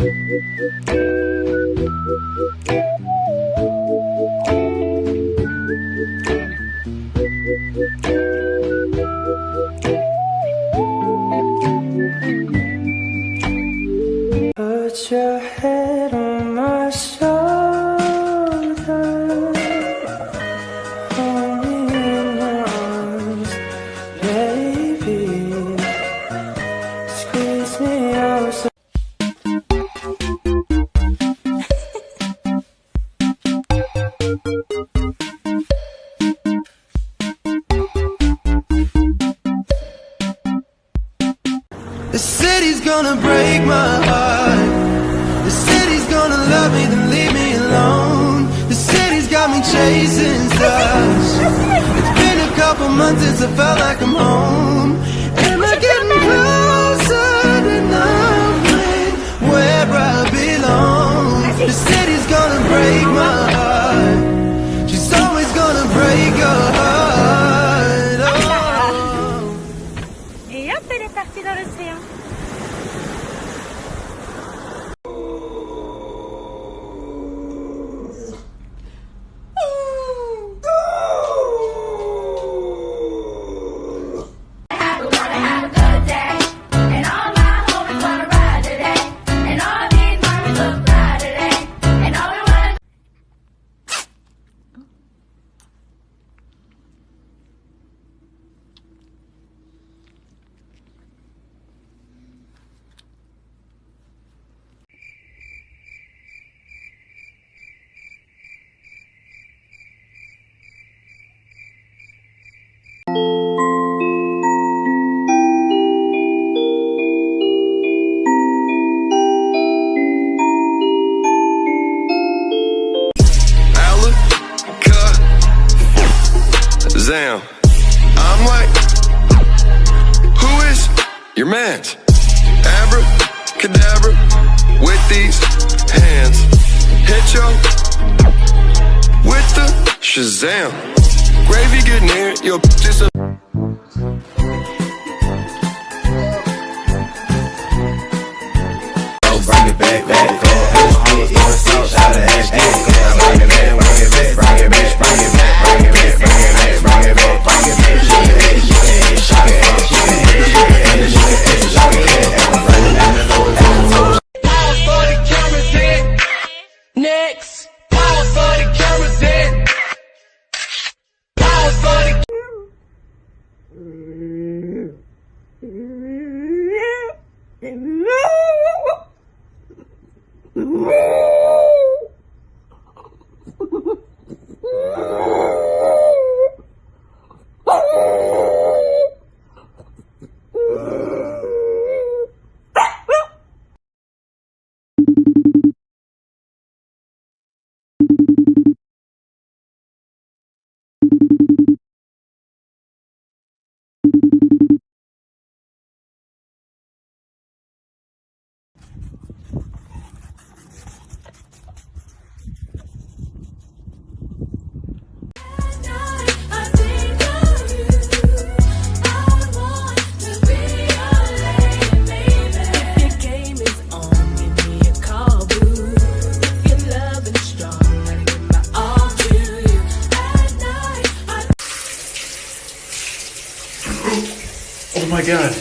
Put your head on my shoulder, hold me in arms, baby, squeeze me out so. The city's gonna break my heart. The city's gonna love me, then leave me alone. The city's got me chasing stars. It's been a couple months since I felt like I'm home. Am I getting closer to knowing where I belong? The city's gonna break my heart. She's always gonna break your heart. Oh. Et hop, elle est partie dans l'océan. Zam. I'm like, who is your man's? Abracadabra with these hands. Hit yo with the Shazam. Gravy get near your just a. Bring it back, back, back. It was so shot of ass. Bring it back, bring it back, bring it back, bring it back, bring it back, bring it back, bring it back, bring it back. Shake it, shake it, shake it, shake it, shake it, shake it. Pause for the cameras in. Next. Pause for the cameras in. Pause for the. Oh my God.